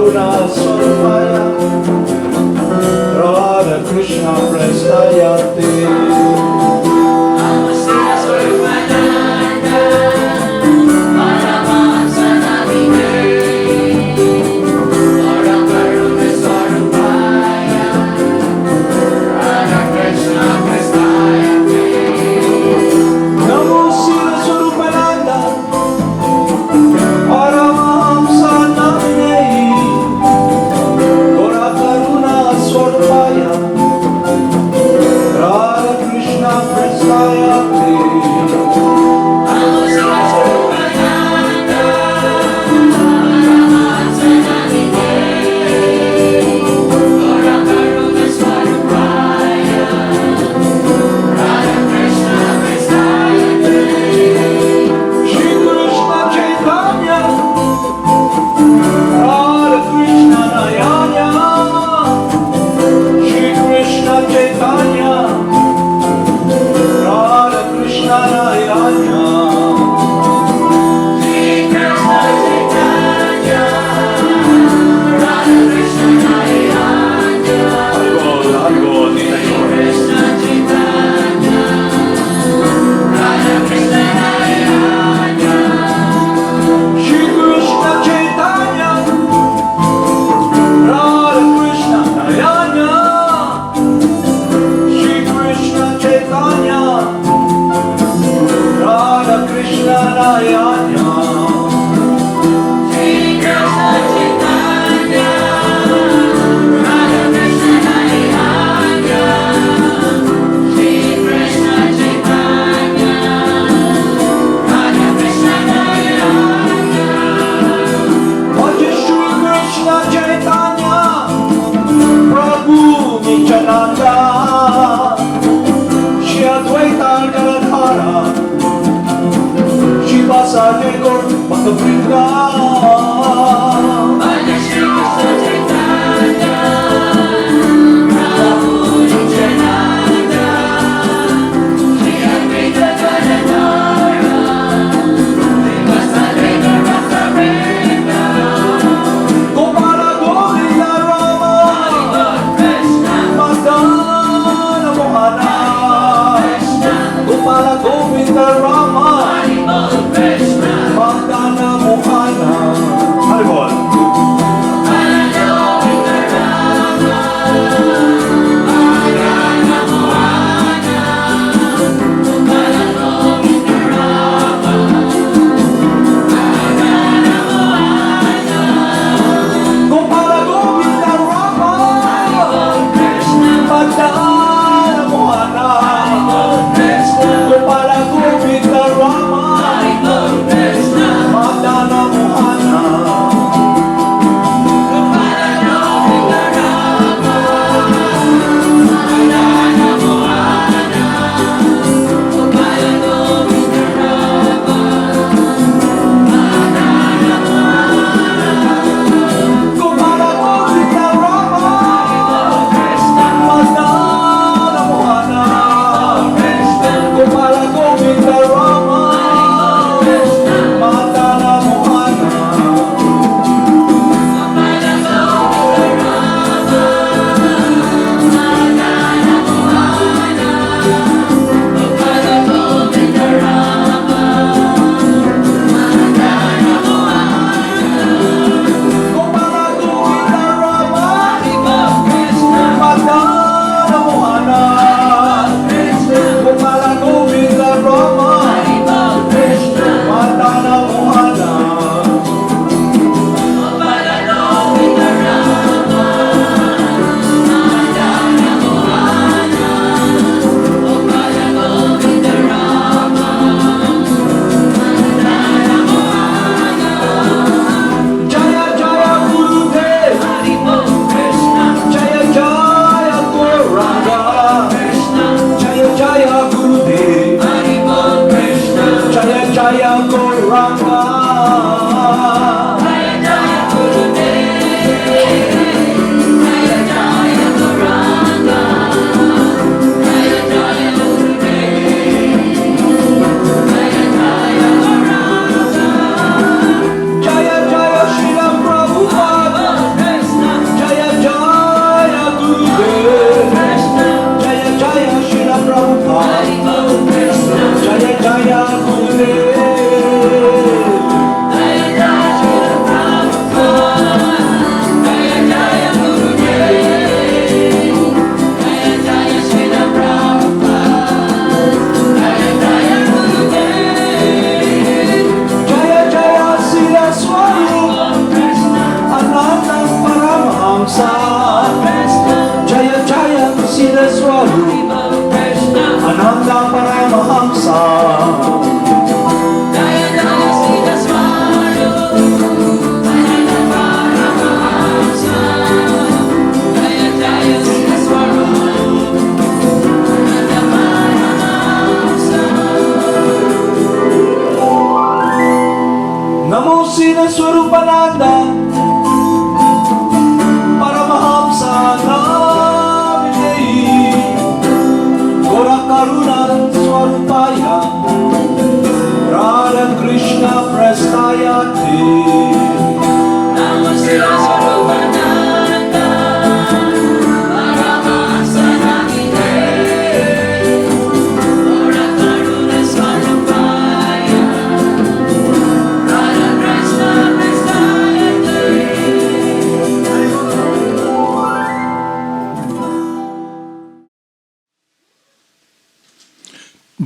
Karuna Swarupaya Radha Krishna Prestayate Siddhaswarupananda Paramahamsa Namine Lord Karuna Swarupaya Radha Krishna Prestayate Namo Siddhaswarupananda Paramahamsa Namine Lord Karuna Swarupaya Radha Krishna Prestayate Namo Siddhaswarupananda Paramahamsa Namine Lord Karuna Swarupaya Radha Krishna Prestayate Shri Krishna Chaitanya Radha Krishna Nayanya Shri Krishna Chaitanya Radha Krishna Nayanya Shri Krishna Chaitanya Radha Krishna Nayana Haribol, Krishna Chaitanya Radha Krishna Nayana Shri Krishna Chaitanya Radha Krishna Nayanya Shri Krishna Chaitanya Radha Krishna Nayanya Shri Krishna Chaitanya Radha Krishna Nayana Shri Krishna Chaitanya Radha Krishna Nayana Bhaja Shri Krishna Chaitanya Prabhu Nityananda Shri Advaita Gadadhara Shri Vasudeva Gaur Bhaktivinoda Bhaja Shri Krishna Chaitanya Prabhu Nityananda Shri Advaita Gadadhara Shri Vasudeva Gaur Bhaktivinoda Gopala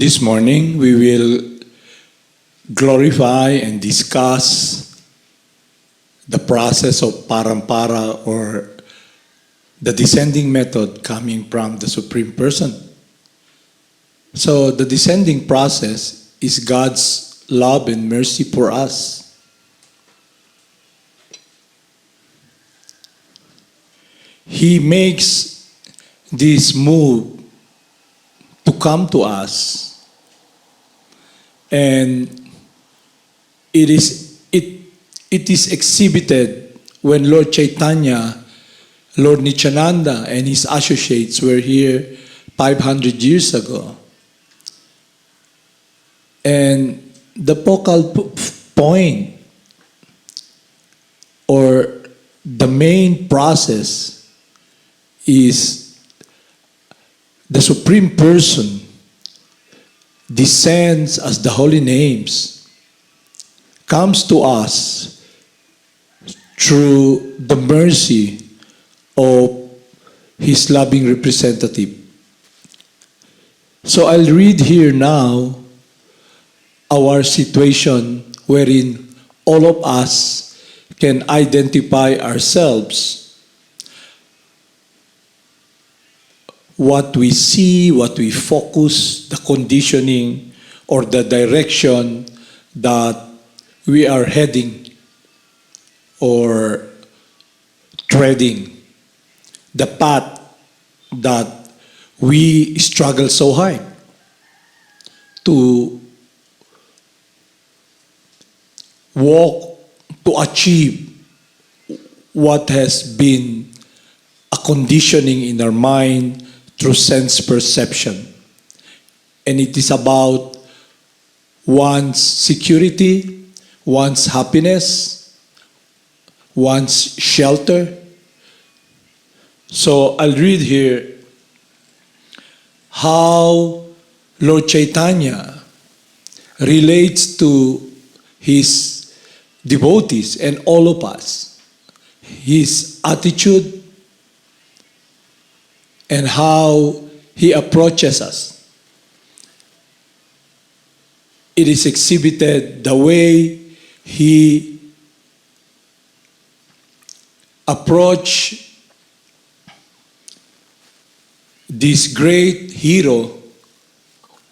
This morning, we will glorify and discuss the process of parampara, or the descending method coming from the Supreme Person. So the descending process is God's love and mercy for us. He makes this move to come to us, and it is exhibited when Lord Chaitanya, Lord Nityananda, and his associates were here 500 years ago. And the focal point, or the main process, is the Supreme Person descends as the holy names, comes to us through the mercy of His loving representative. So I'll read here now our situation wherein all of us can identify ourselves, what we see, what we focus, the conditioning or the direction that we are heading or treading, the path that we struggle so hard to walk, to achieve what has been a conditioning in our mind through sense perception. And it is about one's security, one's happiness, one's shelter. So I'll read here how Lord Chaitanya relates to his devotees and all of us, his attitude, and how he approaches us. It is exhibited the way he approached this great hero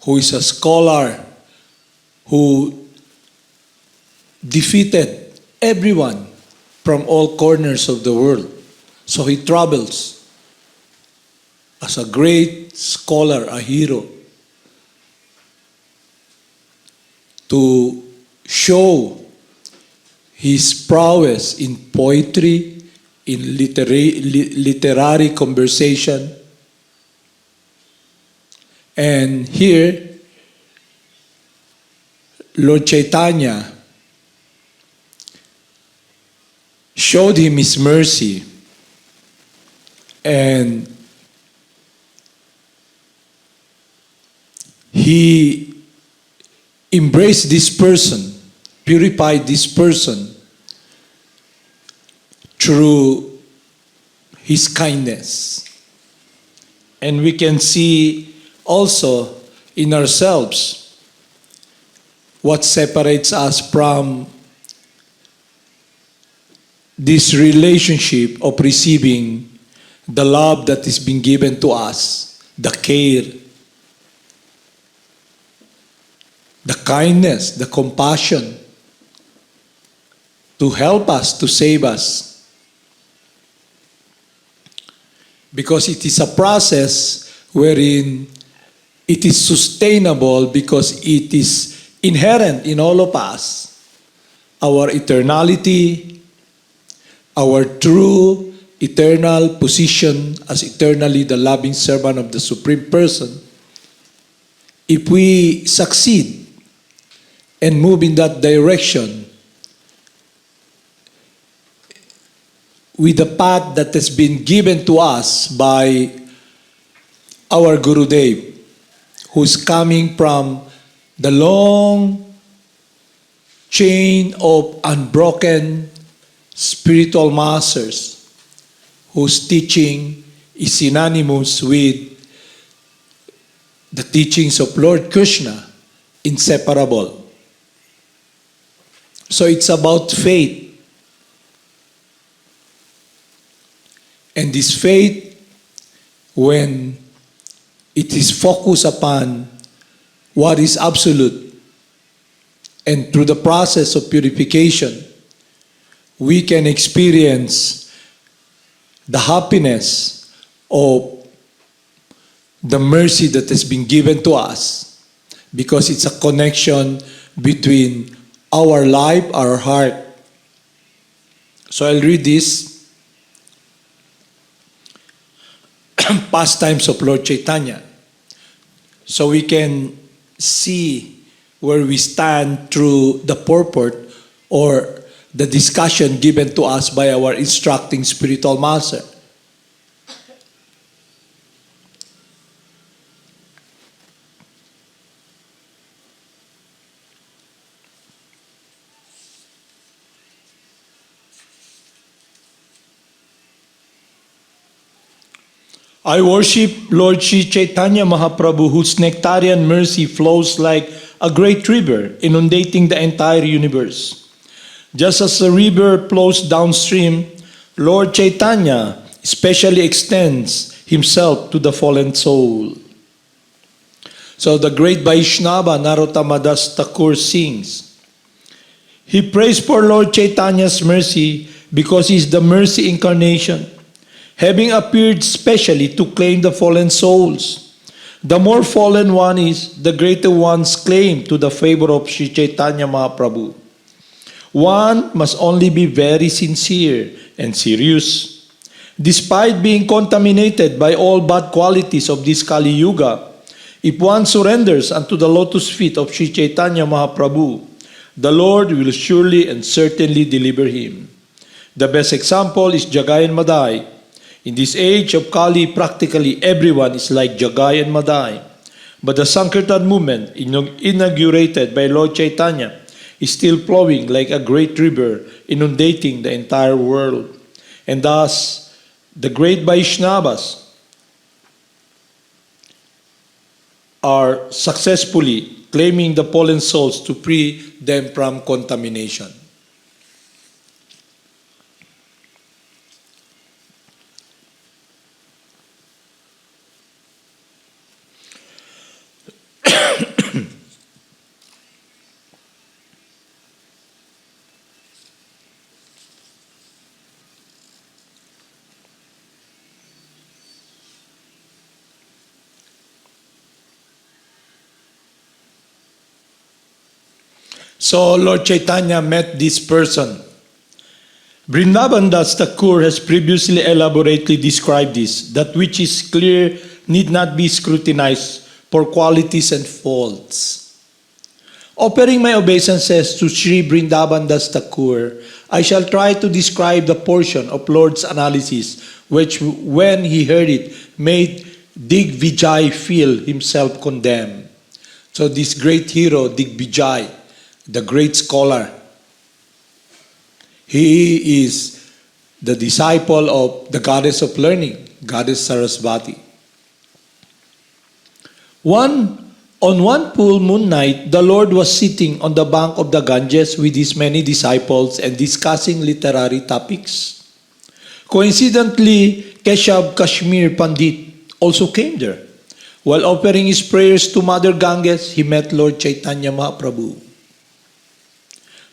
who is a scholar, who defeated everyone from all corners of the world. So he travels as a great scholar, a hero, to show his prowess in poetry, in literary conversation. And here, Lord Chaitanya showed him his mercy, and he embraced this person, purified this person through his kindness. And we can see also in ourselves what separates us from this relationship of receiving the love that is being given to us, the care, the kindness, the compassion to help us, to save us. Because it is a process wherein it is sustainable, because it is inherent in all of us. Our eternality, our true eternal position as eternally the loving servant of the Supreme Person. If we succeed and move in that direction with the path that has been given to us by our Gurudev, who's coming from the long chain of unbroken spiritual masters, whose teaching is synonymous with the teachings of Lord Krishna inseparable. So it's about faith. And this faith, when it is focused upon what is absolute, and through the process of purification, we can experience the happiness of the mercy that has been given to us, because it's a connection between our life, our heart. So I'll read this. Pastimes of Lord Chaitanya, so we can see where we stand through the purport or the discussion given to us by our instructing spiritual master. I worship Lord Sri Chaitanya Mahaprabhu, whose nectarian mercy flows like a great river, inundating the entire universe. Just as the river flows downstream, Lord Chaitanya especially extends himself to the fallen soul. So the great Vaishnava Narottamadas Thakur sings, he prays for Lord Chaitanya's mercy because he is the mercy incarnation, having appeared specially to claim the fallen souls. The more fallen one is, the greater one's claim to the favor of Sri Chaitanya Mahaprabhu. One must only be very sincere and serious. Despite being contaminated by all bad qualities of this Kali Yuga, if one surrenders unto the lotus feet of Sri Chaitanya Mahaprabhu, the Lord will surely and certainly deliver him. The best example is Jagad and Madai. In this age of Kali, practically everyone is like Jagad and Madai. But the Sankirtan movement, inaugurated by Lord Chaitanya, is still flowing like a great river, inundating the entire world. And thus, the great Vaishnavas are successfully claiming the fallen souls to free them from contamination. So Lord Chaitanya met this person. Bhagavandas Thakur has previously elaborately described this. That which is clear need not be scrutinized for qualities and faults. Offering my obeisances to Sri Brindavandas Thakur, I shall try to describe the portion of Lord's analysis which, when he heard it, made Digvijay feel himself condemned. So this great hero, Digvijay, the great scholar, he is the disciple of the goddess of learning, Goddess Sarasvati. On one full moon night, the Lord was sitting on the bank of the Ganges with his many disciples and discussing literary topics. Coincidentally, Keshav Kashmir Pandit also came there. While offering his prayers to Mother Ganges, he met Lord Chaitanya Mahaprabhu.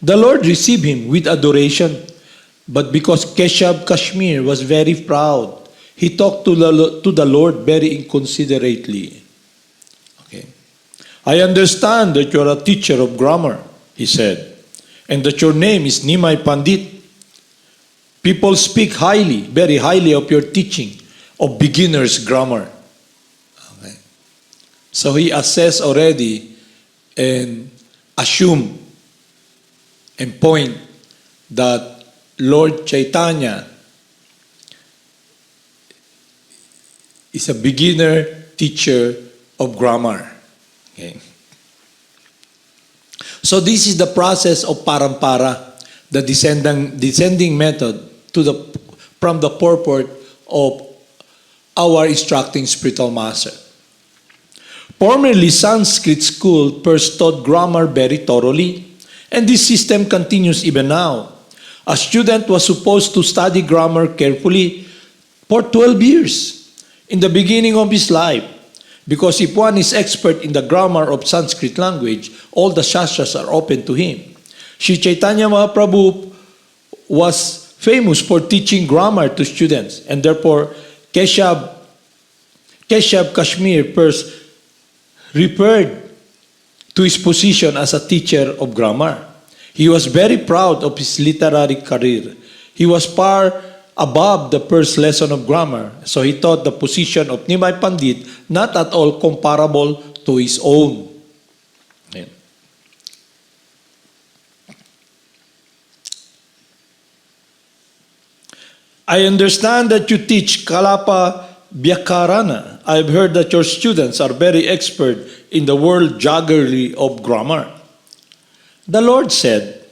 The Lord received him with adoration, but because Keshav Kashmir was very proud, he talked to the Lord very inconsiderately. Okay. I understand that you are a teacher of grammar, he said, and that your name is Nimai Pandit. People speak highly, very highly of your teaching of beginner's grammar. Okay. So he assessed already and assumed and point that Lord Chaitanya is a beginner teacher of grammar. Okay. So this is the process of parampara, the descending method from the purport of our instructing spiritual master. Formerly, Sanskrit school first taught grammar very thoroughly, and this system continues even now. A student was supposed to study grammar carefully for 12 years in the beginning of his life, because if one is expert in the grammar of Sanskrit language, all the shastras are open to him. Sri Chaitanya Mahaprabhu was famous for teaching grammar to students, and therefore Keshav Kashmir first referred to his position as a teacher of grammar. He was very proud of his literary career. He was far above the first lesson of grammar, so he taught the position of Nimai Pandit not at all comparable to his own. Ayan. I understand that you teach Kalapa Vyakarana. I've heard that your students are very expert in the world jaggery of grammar. The Lord said,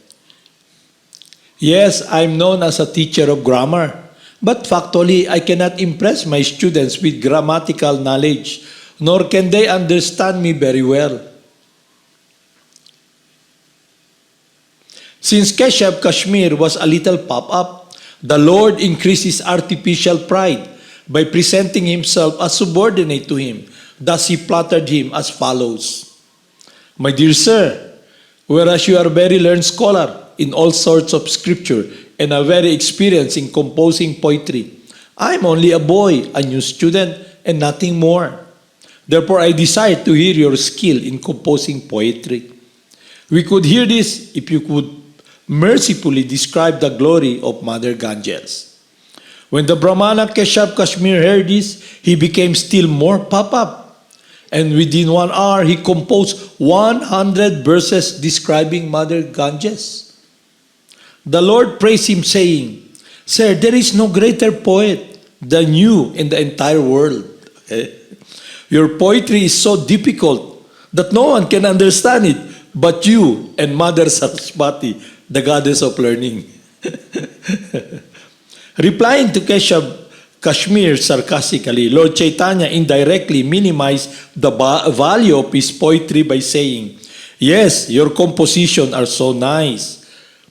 yes, I'm known as a teacher of grammar, but factually I cannot impress my students with grammatical knowledge, nor can they understand me very well. Since Keshav Kashmir was a little pop-up, the Lord increased his artificial pride by presenting himself as subordinate to him. Thus he flattered him as follows. My dear sir, whereas you are a very learned scholar in all sorts of scripture and are very experienced in composing poetry, I am only a boy, a new student, and nothing more. Therefore, I desire to hear your skill in composing poetry. We could hear this if you could mercifully describe the glory of Mother Ganges. When the Brahmana Keshav Kashmir heard this, he became still more pop-up. And within 1 hour, he composed 100 verses describing Mother Ganges. The Lord praised him, saying, Sir, there is no greater poet than you in the entire world. Your poetry is so difficult that no one can understand it but you and Mother Saraswati, the goddess of learning. Replying to Keshav Kashmir sarcastically, Lord Chaitanya indirectly minimized the value of his poetry by saying, yes, your compositions are so nice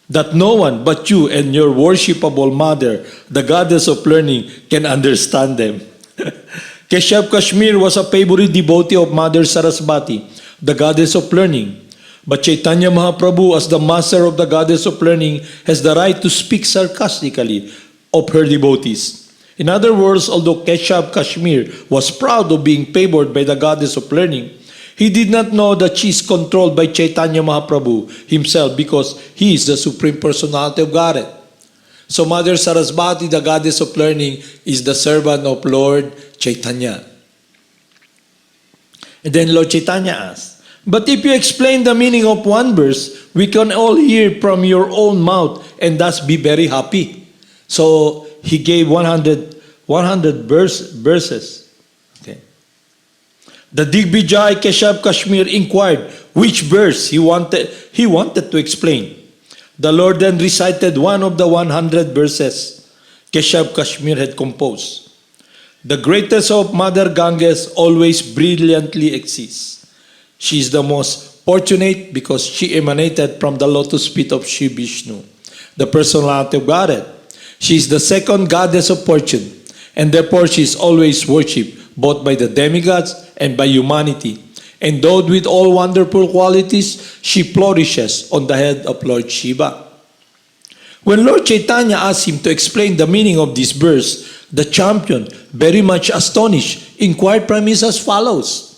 that no one but you and your worshipable mother, the goddess of learning, can understand them. Keshav Kashmir was a favorite devotee of Mother Saraswati, the goddess of learning. But Chaitanya Mahaprabhu, as the master of the goddess of learning, has the right to speak sarcastically of her devotees. In other words, although Keshav Kashmir was proud of being favored by the goddess of learning, he did not know that she is controlled by Chaitanya Mahaprabhu himself because he is the Supreme Personality of Godhead. So Mother Saraswati, the goddess of learning, is the servant of Lord Chaitanya. And then Lord Chaitanya asked, but if you explain the meaning of one verse, we can all hear from your own mouth and thus be very happy. So he gave 100 verses. Okay. The Digvijay Keshav Kashmir inquired which verse he wanted to explain. The Lord then recited one of the 100 verses Keshav Kashmir had composed. The greatest of Mother Ganges always brilliantly exists. She is the most fortunate because she emanated from the lotus feet of Shri Vishnu, the personality of Godhead. She is the second goddess of fortune, and therefore she is always worshipped both by the demigods and by humanity. Endowed with all wonderful qualities, she flourishes on the head of Lord Shiva. When Lord Chaitanya asked him to explain the meaning of this verse, the champion, very much astonished, inquired from him as follows.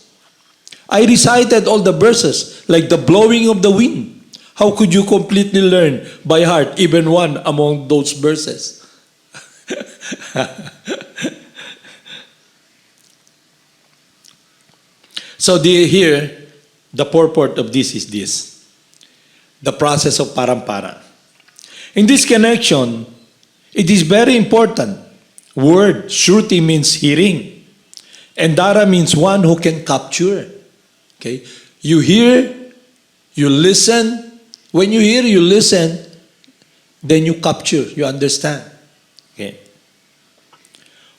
I recited all the verses like the blowing of the wind. How could you completely learn by heart even one among those verses? So here, the purport of this is this. The process of parampara. In this connection, it is very important. Word, shruti means hearing. And dara means one who can capture. Okay? You hear, you listen. When you hear, you listen, then you capture, you understand. Okay.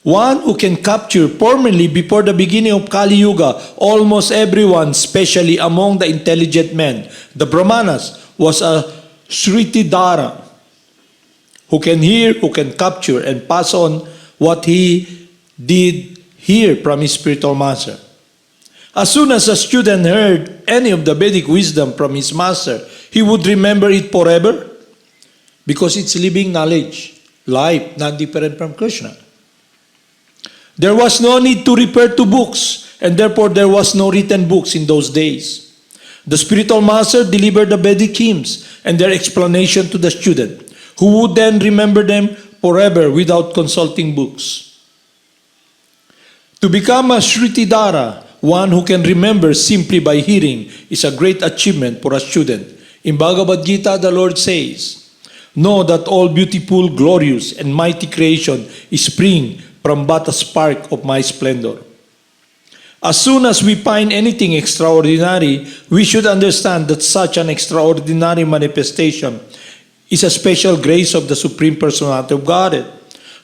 one who can capture permanently before the beginning of Kali Yuga almost everyone, especially among the intelligent men. The Brahmanas was a Sritidhara who can hear, who can capture and pass on what he did hear from his spiritual master. As soon as a student heard any of the Vedic wisdom from his master, he would remember it forever because it's living knowledge, life, not different from Krishna. There was no need to refer to books, and therefore there was no written books in those days. The spiritual master delivered the Vedic hymns and their explanation to the student, who would then remember them forever without consulting books. To become a Sritidhara, one who can remember simply by hearing, is a great achievement for a student. In Bhagavad Gita, the Lord says, "Know that all beautiful, glorious, and mighty creation is spring from but a spark of my splendor." As soon as we find anything extraordinary, we should understand that such an extraordinary manifestation is a special grace of the Supreme Personality of Godhead.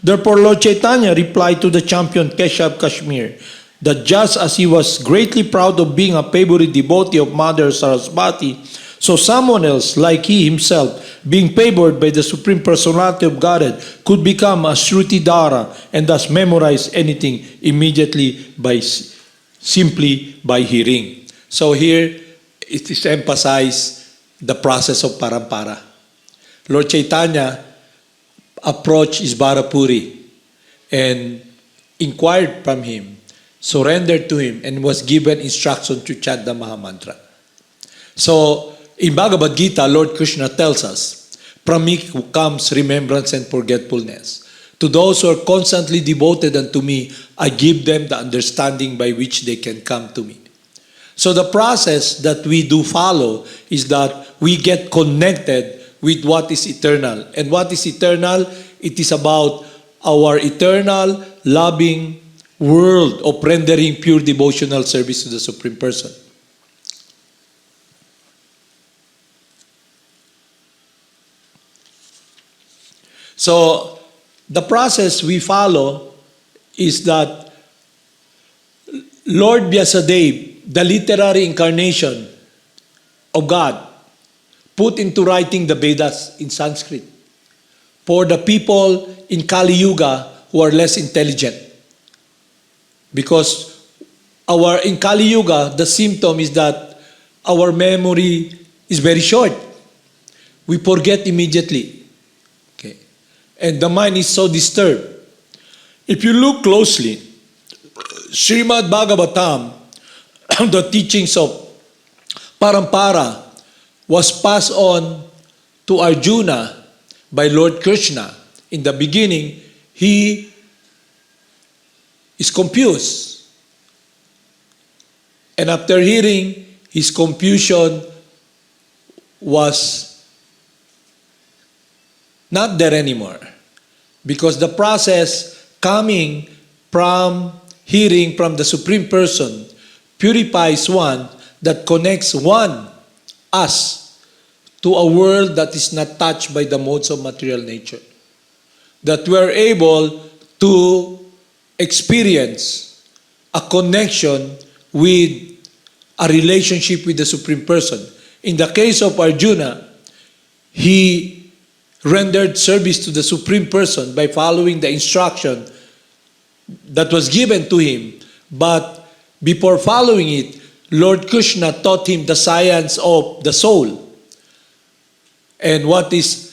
Therefore, Lord Chaitanya replied to the champion Keshav Kashmir that just as he was greatly proud of being a favorite devotee of Mother Saraswati, so someone else, like he himself, being favored by the Supreme Personality of Godhead, could become a Shrutidhara and thus memorize anything immediately simply by hearing. So here it is emphasized the process of parampara. Lord Chaitanya approached Isbarapuri and inquired from him, surrendered to him, and was given instruction to chant the Mahamantra. So, in Bhagavad Gita, Lord Krishna tells us, "From me comes remembrance and forgetfulness. To those who are constantly devoted unto me, I give them the understanding by which they can come to me." So the process that we do follow is that we get connected with what is eternal. And what is eternal? It is about our eternal, loving world of rendering pure devotional service to the Supreme Person. So, the process we follow is that Lord Vyasadeva, the literary incarnation of God, put into writing the Vedas in Sanskrit for the people in Kali Yuga who are less intelligent. Because in Kali Yuga, the symptom is that our memory is very short. We forget immediately. Okay. And the mind is so disturbed. If you look closely, Srimad Bhagavatam, the teachings of Parampara, was passed on to Arjuna by Lord Krishna. In the beginning, he is confused. And after hearing, his confusion was not there anymore. Because the process coming from hearing from the Supreme Person purifies one that connects us to a world that is not touched by the modes of material nature. That we are able to experience a connection with a relationship with the Supreme Person. In the case of Arjuna, he rendered service to the Supreme Person by following the instruction that was given to him. But before following it, Lord Krishna taught him the science of the soul and what is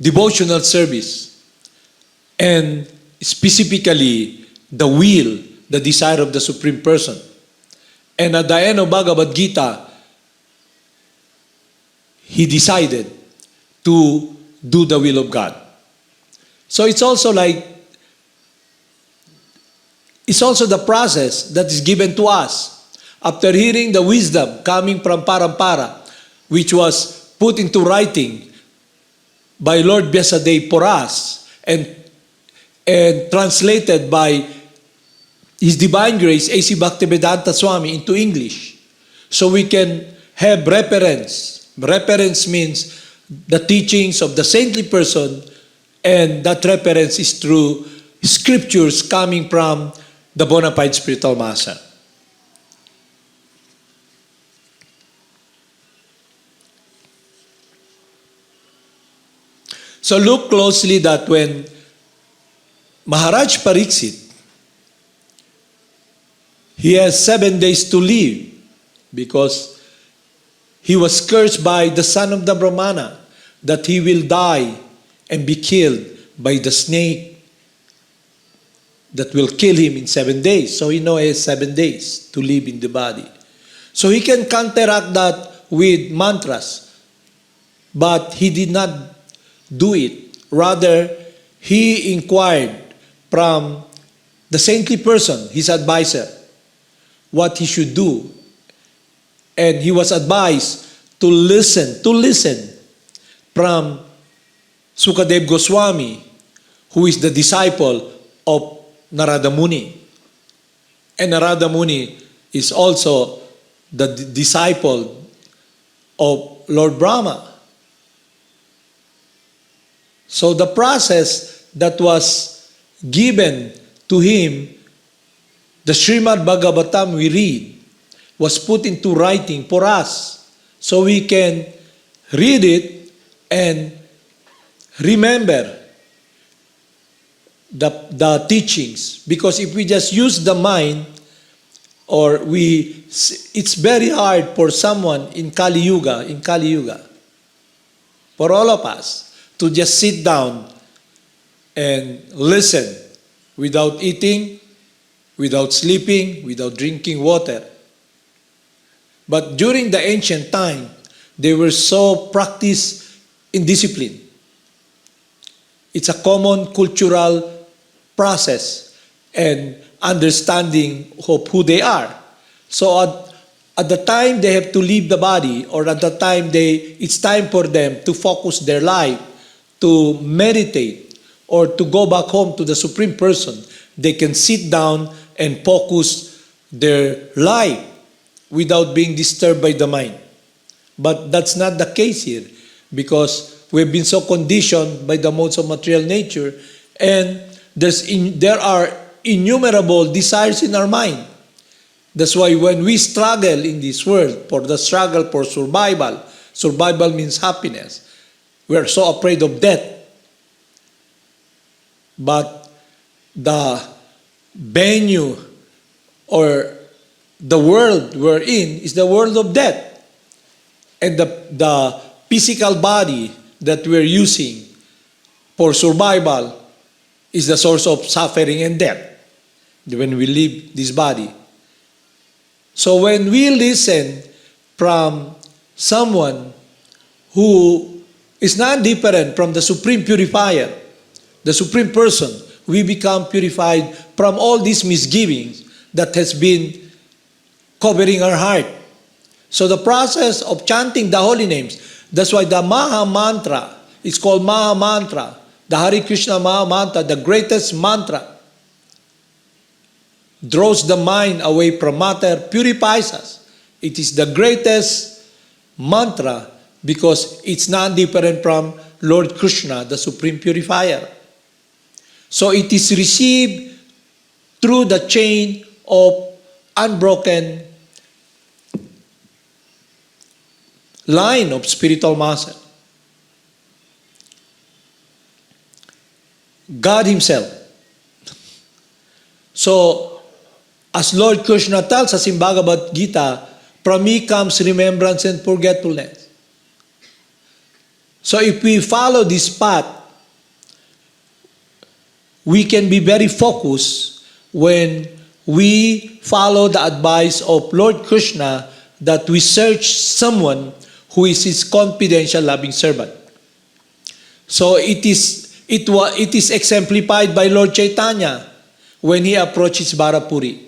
devotional service, and specifically the will, the desire of the Supreme Person. And at the end of Bhagavad Gita, he decided to do the will of God. So it's also the process that is given to us. After hearing the wisdom coming from Parampara, which was put into writing by Lord Vyasadeva for us and translated by His Divine Grace, A.C. Bhaktivedanta Swami, into English, so we can have reference. Reference means the teachings of the saintly person, and that reference is through scriptures coming from the bona fide spiritual master. So look closely that when Maharaj Pariksit, he has 7 days to live because he was cursed by the son of the Brahmana that he will die and be killed by the snake that will kill him in 7 days. So he knows he has 7 days to live in the body. So he can counteract that with mantras, but he did not do it. Rather, he inquired from the saintly person, his advisor, what he should do. And he was advised to listen from Sukadev Goswami, who is the disciple of Narada Muni. And Narada Muni is also the disciple of Lord Brahma. So the process that was given to him, the Srimad Bhagavatam we read, was put into writing for us so we can read it and remember the teachings. Because if we just use the mind, it's very hard for someone in Kali Yuga, for all of us, to just sit down and listen without eating, without sleeping, without drinking water. But during the ancient time, they were so practiced in discipline. It's a common cultural process and understanding of who they are. So at the time they have to leave the body, or at the time it's time for them to focus their life, to meditate, or to go back home to the Supreme Person, they can sit down and focus their life without being disturbed by the mind. But that's not the case here, because we've been so conditioned by the modes of material nature, and there are innumerable desires in our mind. That's why when we struggle in this world, for the struggle for survival means happiness. We are so afraid of death. But the venue or the world we're in is the world of death. And the physical body that we're using for survival is the source of suffering and death when we leave this body. So when we listen from someone who is not different from the Supreme Purifier, the Supreme Person, we become purified from all these misgivings that has been covering our heart. So the process of chanting the holy names, that's why the Maha Mantra is called Maha Mantra, the Hare Krishna Maha Mantra, the greatest mantra, draws the mind away from matter, purifies us. It is the greatest mantra because it's not different from Lord Krishna, the Supreme Purifier. So it is received through the chain of unbroken line of spiritual master. God Himself. So, as Lord Krishna tells us in Bhagavad Gita, from me comes remembrance and forgetfulness. So if we follow this path, we can be very focused when we follow the advice of Lord Krishna that we search someone who is His confidential loving servant. So it is exemplified by Lord Chaitanya when he approaches Varapuri.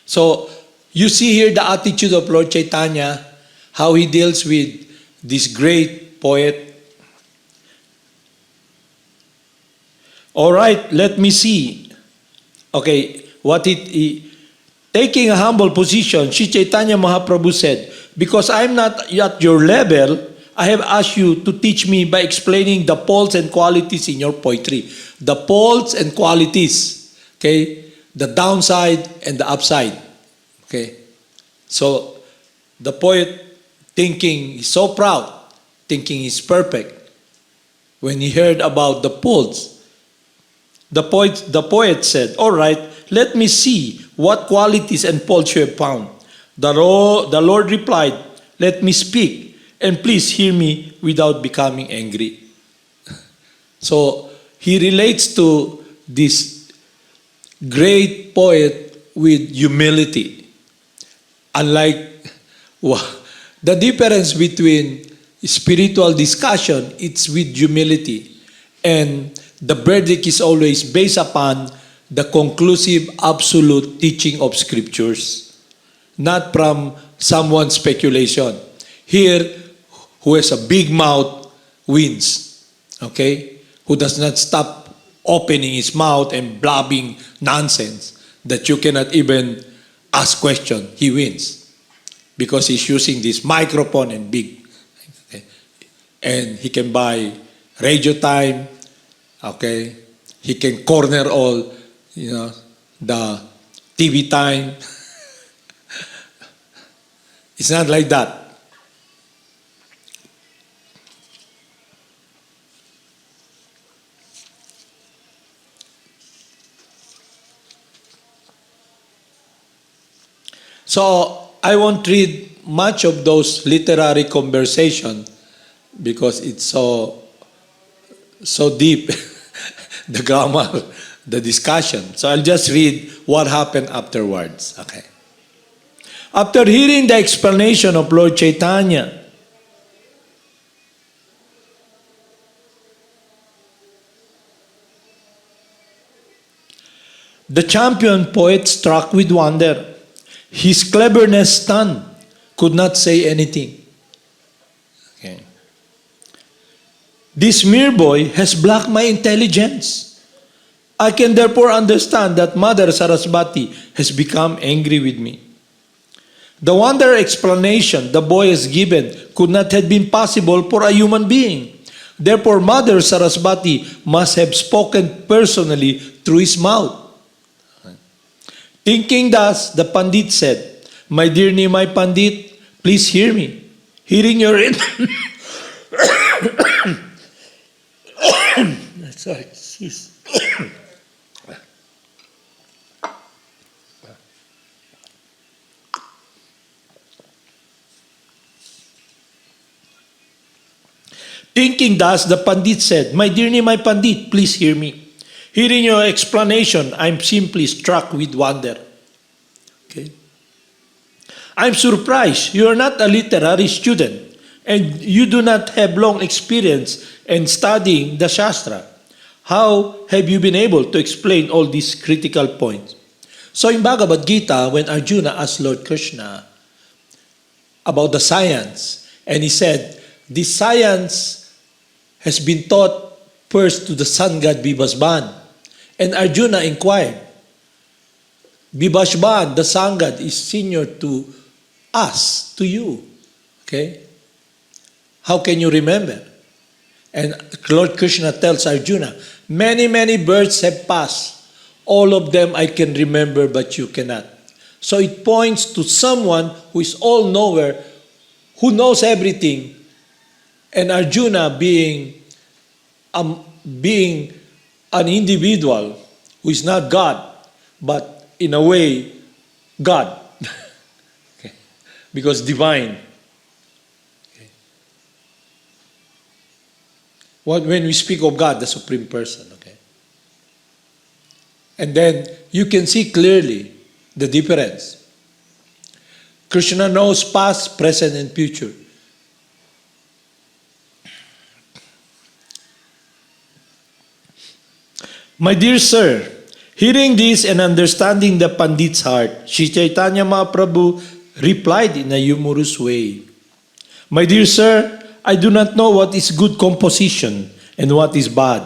So you see here the attitude of Lord Chaitanya, how he deals with this great poet. All right, let me see. Okay, taking a humble position, Sri Chaitanya Mahaprabhu said, because I'm not at your level, I have asked you to teach me by explaining the faults and qualities in your poetry. The faults and qualities, okay? The downside and the upside, okay? So, the poet thinking he's so proud, thinking he's perfect. When he heard about the faults, the poet said, all right, let me see what qualities and faults you have found. The Lord replied, let me speak, and please hear me without becoming angry. So, he relates to this great poet with humility. Unlike the difference between spiritual discussion, it's with humility. And the verdict is always based upon the conclusive, absolute teaching of scriptures, not from someone's speculation. Here, who has a big mouth wins, okay? Who does not stop opening his mouth and blabbing nonsense that you cannot even ask question, he wins. Because he's using this microphone and big. Okay? And he can buy radio time, okay? He can corner all, the TV time. It's not like that. So, I won't read much of those literary conversation because it's so deep, the grammar, the discussion. So I'll just read what happened afterwards. Okay. After hearing the explanation of Lord Chaitanya, the champion poet struck with wonder. His cleverness stunned, could not say anything. Okay. This mere boy has blocked my intelligence. I can therefore understand that Mother Saraswati has become angry with me. The wonder explanation the boy has given could not have been possible for a human being. Therefore, Mother Saraswati must have spoken personally through his mouth. Thinking thus, the Pandit said, my dear Nimai Pandit, please hear me. Hearing your sorry, jeez. Thinking thus, the Pandit said, my dear Nimai Pandit, please hear me. Hearing your explanation, I'm simply struck with wonder. Okay? I'm surprised you are not a literary student and you do not have long experience in studying the Shastra. How have you been able to explain all these critical points? So in Bhagavad Gita, when Arjuna asked Lord Krsna about the science, and he said, this science has been taught first to the sun god Vibhasvan. And Arjuna inquired, Vibhasvan, the sun god, is senior to us, to you. Okay? How can you remember? And Lord Krsna tells Arjuna, many, many births have passed. All of them I can remember, but you cannot. So it points to someone who is all-knower, who knows everything. And Arjuna being an individual who is not God, but in a way, God. Okay. Because divine. Okay. When we speak of God, the Supreme Person, okay? And then you can see clearly the difference. Krishna knows past, present, and future. My dear sir, hearing this and understanding the Pandit's heart, Sri Chaitanya Mahaprabhu replied in a humorous way. My dear sir, I do not know what is good composition and what is bad.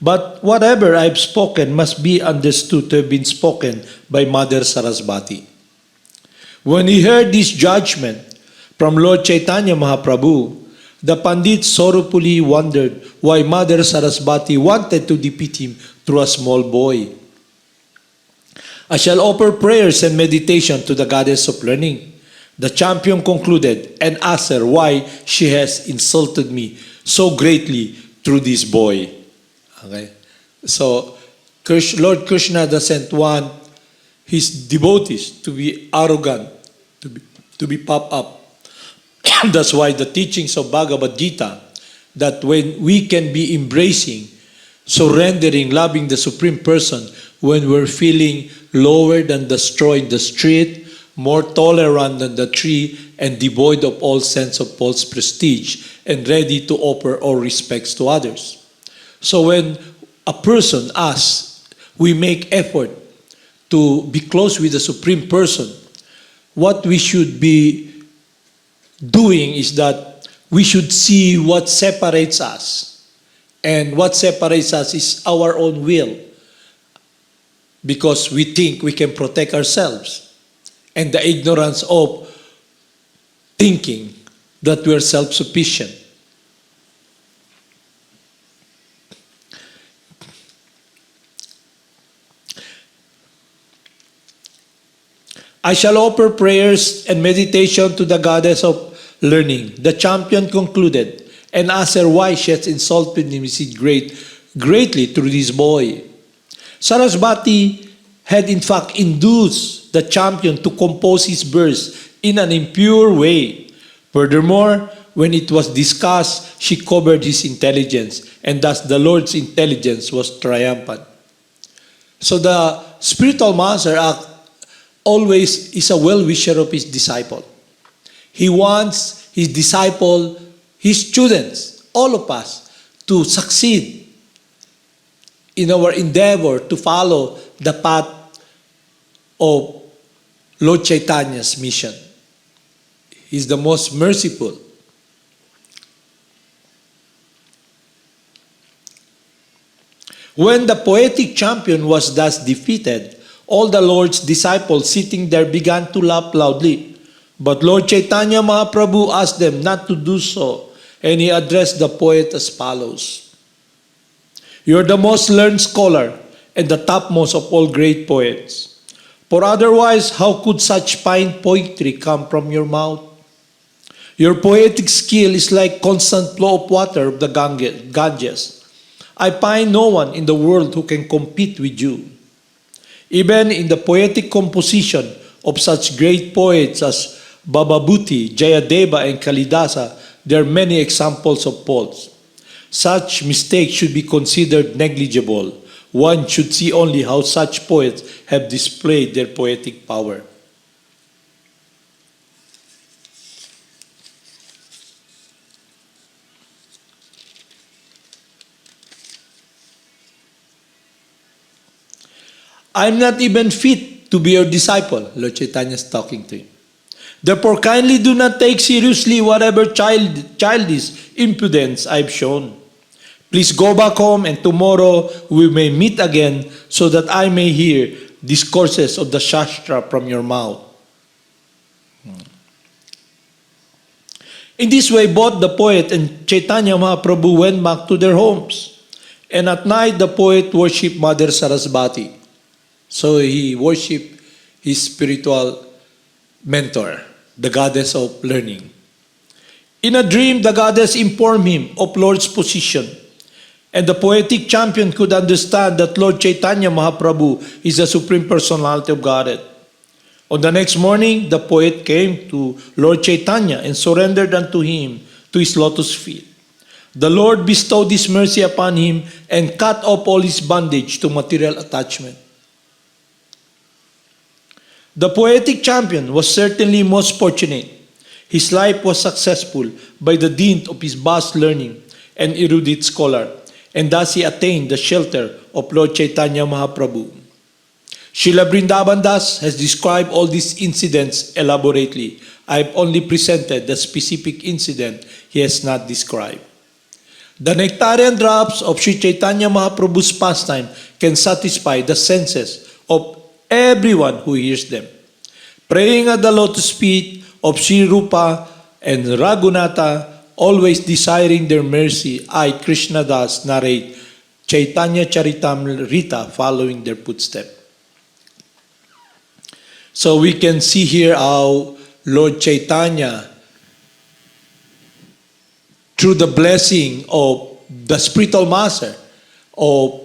But whatever I've spoken must be understood to have been spoken by Mother Sarasvati. When he heard this judgment from Lord Chaitanya Mahaprabhu, the Pandit sorrowfully wondered why Mother Sarasvati wanted to defeat him through a small boy. I shall offer prayers and meditation to the goddess of learning. The champion concluded and asked her why she has insulted me so greatly through this boy. Okay? So, Lord Krsna doesn't want his devotees to be arrogant, to be puffed up. That's why the teachings of Bhagavad Gita, that when we can be embracing, surrendering, loving the Supreme Person, when we're feeling lower than the straw in the street, more tolerant than the tree, and devoid of all sense of false prestige, and ready to offer all respects to others. So when a person asks, we make effort to be close with the Supreme Person, what we should be doing is that we should see what separates us. And what separates us is our own will. Because we think we can protect ourselves. And the ignorance of thinking that we're self-sufficient. I shall offer prayers and meditation to the goddess of learning. The champion concluded and asked her why she has insulted him greatly through this boy. Sarasvati had in fact induced the champion to compose his verse in an impure way. Furthermore, when it was discussed, she covered his intelligence, and thus the Lord's intelligence was triumphant. So the spiritual master always is a well-wisher of his disciple. He wants his disciple, his students, all of us, to succeed in our endeavor to follow the path of Lord Chaitanya's mission. He's the most merciful. When the poetic champion was thus defeated, all the Lord's disciples sitting there began to laugh loudly. But Lord Chaitanya Mahaprabhu asked them not to do so, and he addressed the poet as follows. You are the most learned scholar and the topmost of all great poets. For otherwise, how could such fine poetry come from your mouth? Your poetic skill is like constant flow of water of the Ganges. I find no one in the world who can compete with you. Even in the poetic composition of such great poets as Bababhuti, Jayadeva, and Kalidasa, there are many examples of faults. Such mistakes should be considered negligible. One should see only how such poets have displayed their poetic power. I'm not even fit to be your disciple, Lord Chaitanya is talking to him. Therefore, kindly do not take seriously whatever childish impudence I've shown. Please go back home, and tomorrow we may meet again so that I may hear discourses of the Shastra from your mouth. In this way, both the poet and Chaitanya Mahaprabhu went back to their homes. And at night, the poet worshipped Mother Sarasvati. So he worshipped his spiritual mentor, the goddess of learning. In a dream, the goddess informed him of Lord's position. And the poetic champion could understand that Lord Chaitanya Mahaprabhu is the Supreme Personality of Godhead. On the next morning, the poet came to Lord Chaitanya and surrendered unto him to his lotus feet. The Lord bestowed his mercy upon him and cut off all his bondage to material attachment. The poetic champion was certainly most fortunate. His life was successful by the dint of his vast learning and erudite scholar, and thus he attained the shelter of Lord Chaitanya Mahaprabhu. Srila Vrindavandas has described all these incidents elaborately. I have only presented the specific incident he has not described. The nectarian drops of Sri Chaitanya Mahaprabhu's pastime can satisfy the senses of everyone who hears them. Praying at the lotus feet of Sri Rupa and Raghunatha, always desiring their mercy, I, Krishna Das, narrate Chaitanya Charitamrita following their footsteps. So we can see here how Lord Chaitanya, through the blessing of the spiritual master of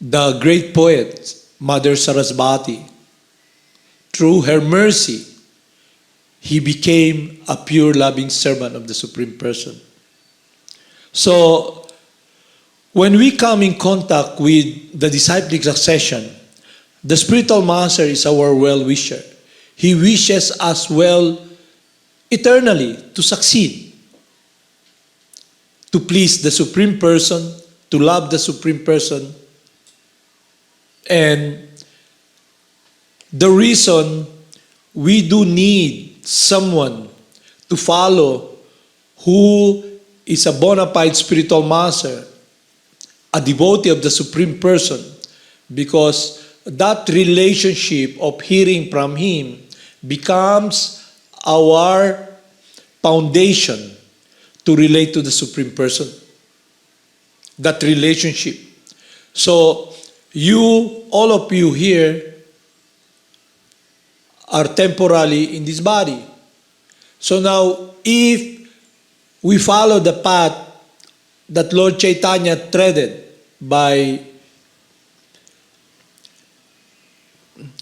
the great poet, Mother Sarasvati, through her mercy, he became a pure loving servant of the Supreme Person. So, when we come in contact with the disciplic succession, the spiritual master is our well-wisher. He wishes us well eternally to succeed, to please the Supreme Person, to love the Supreme Person. And the reason we do need someone to follow who is a bona fide spiritual master, a devotee of the Supreme Person, because that relationship of hearing from him becomes our foundation to relate to the Supreme Person. That relationship. So, all of you here are temporarily in this body. So now, if we follow the path that Lord Chaitanya treaded by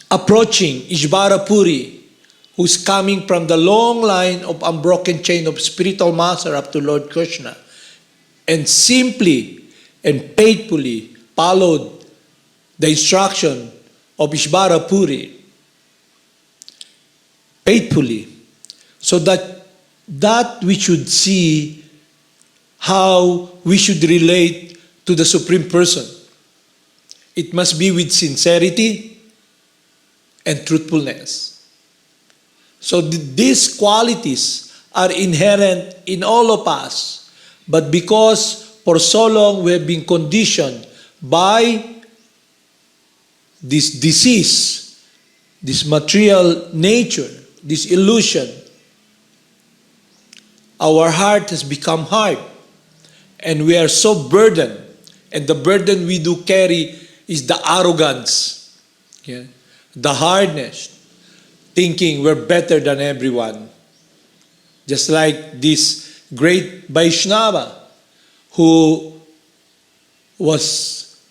approaching Ishvara Puri, who's coming from the long line of unbroken chain of spiritual master up to Lord Krishna, and simply and faithfully followed the instruction of Ishvara Puri, faithfully, so that we should see how we should relate to the Supreme Person. It must be with sincerity and truthfulness. So these qualities are inherent in all of us, but because for so long we have been conditioned by this disease, this material nature, this illusion, our heart has become hard, and we are so burdened, and the burden we do carry is the arrogance, the hardness, thinking we're better than everyone. Just like this great Vaishnava who was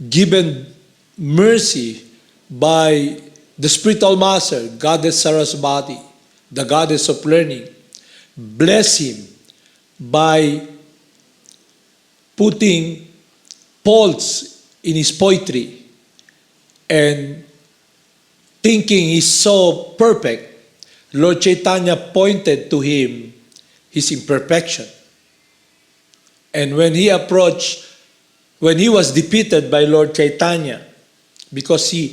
given mercy by the spiritual master, Goddess Sarasvati, the goddess of learning, bless him by putting faults in his poetry and thinking he's so perfect. Lord Chaitanya pointed to him his imperfection. And when he was defeated by Lord Chaitanya, because he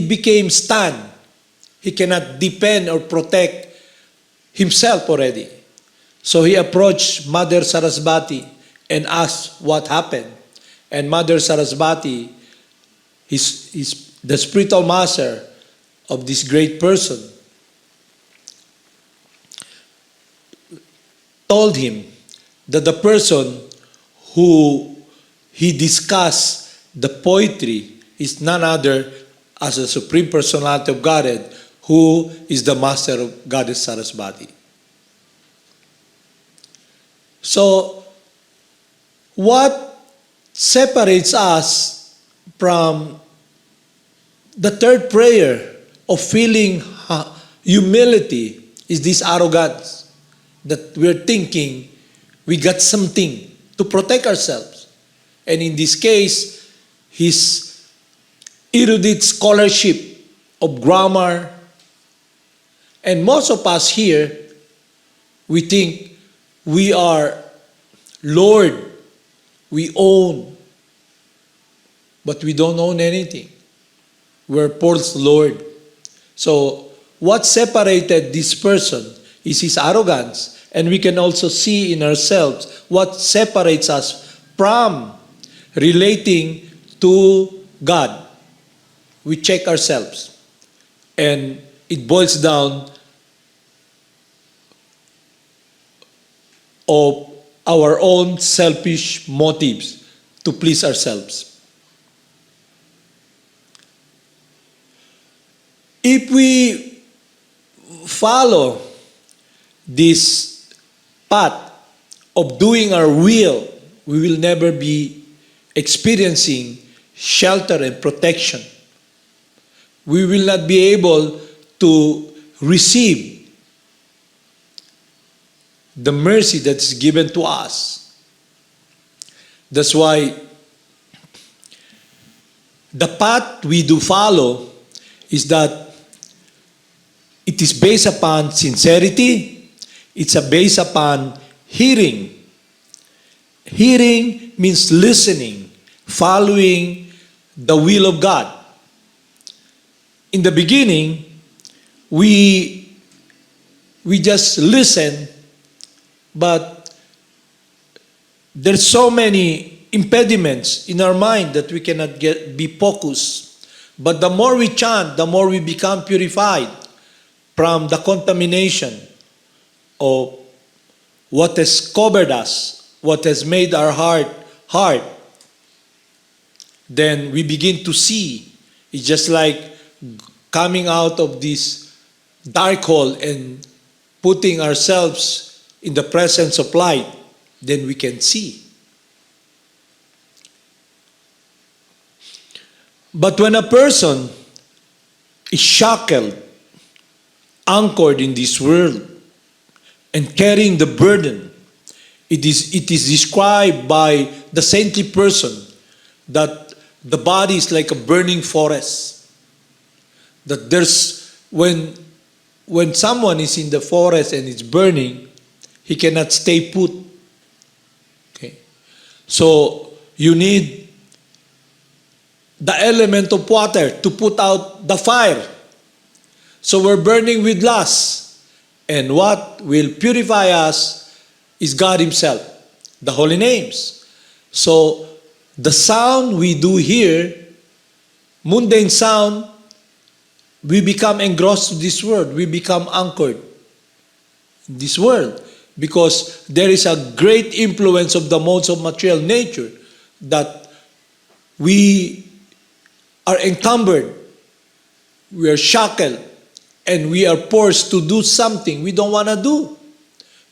became stunned. He cannot defend or protect himself already. So he approached Mother Sarasvati and asked what happened. And Mother Sarasvati, the spiritual master of this great person, told him that the person who he discussed the poetry is none other as the Supreme Personality of Godhead, who is the master of Goddess Sarasvati. So, what separates us from the third prayer of feeling humility is this arrogance, that we're thinking we got something to protect ourselves. And in this case, his erudite scholarship of grammar, and most of us here, we think we are Lord, we own, but we don't own anything. We're Paul's Lord. So what separated this person is his arrogance and we can also see in ourselves what separates us from relating to God. We check ourselves, and it boils down of our own selfish motives to please ourselves. If we follow this path of doing our will, we will never be experiencing shelter and protection. We will not be able to receive the mercy that is given to us. That's why the path we do follow is that it is based upon sincerity. It's based upon hearing. Hearing means listening, following the will of God. In the beginning, we just listen, but there's so many impediments in our mind that we cannot be focused. But the more we chant, the more we become purified from the contamination of what has covered us, what has made our heart hard. Then we begin to see. It's just like coming out of this dark hole and putting ourselves in the presence of light. Then we can see. But when a person is shackled, anchored in this world, and carrying the burden, it is described by the saintly person that the body is like a burning forest. That there's, when someone is in the forest and it's burning, he cannot stay put. Okay. So you need the element of water to put out the fire. So we're burning with lust. And what will purify us is God Himself, the holy names. So the sound we do hear, mundane sound, we become engrossed to this world. We become anchored in this world. Because there is a great influence of the modes of material nature that we are encumbered, we are shackled, and we are forced to do something we don't want to do.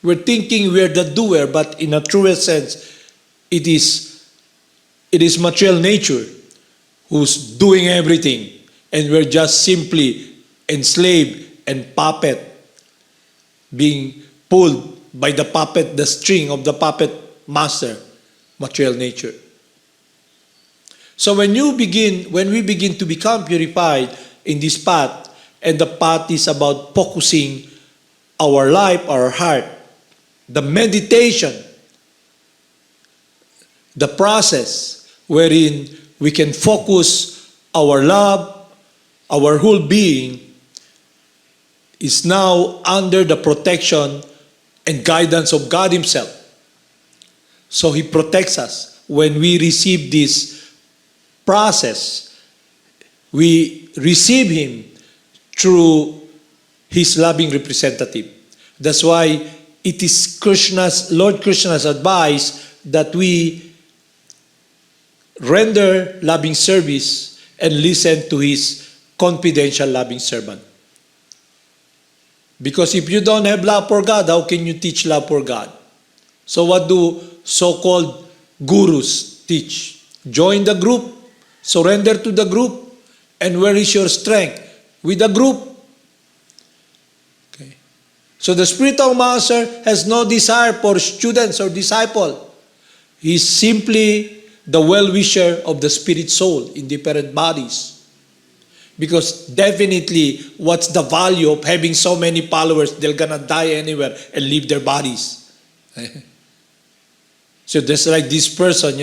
We're thinking we're the doer, but in a truest sense, it is material nature who's doing everything, and we're just simply enslaved and puppet, being pulled by the puppet, the string of the puppet master, material nature. So when we begin to become purified in this path, and the path is about focusing our life, our heart, the meditation, the process wherein we can focus our love, our whole being, is now under the protection and guidance of God Himself. So He protects us. When we receive this process, we receive Him through His loving representative. That's why it is Lord Krishna's advice that we render loving service and listen to His confidential loving servant. Because if you don't have love for God, how can you teach love for God? So what do so-called gurus teach? Join the group, surrender to the group, and where is your strength? With the group. Okay. So the spiritual master has no desire for students or disciple. He is simply the well-wisher of the spirit soul in different bodies. Because definitely, what's the value of having so many followers? They're gonna die anywhere and leave their bodies. So there's like this person,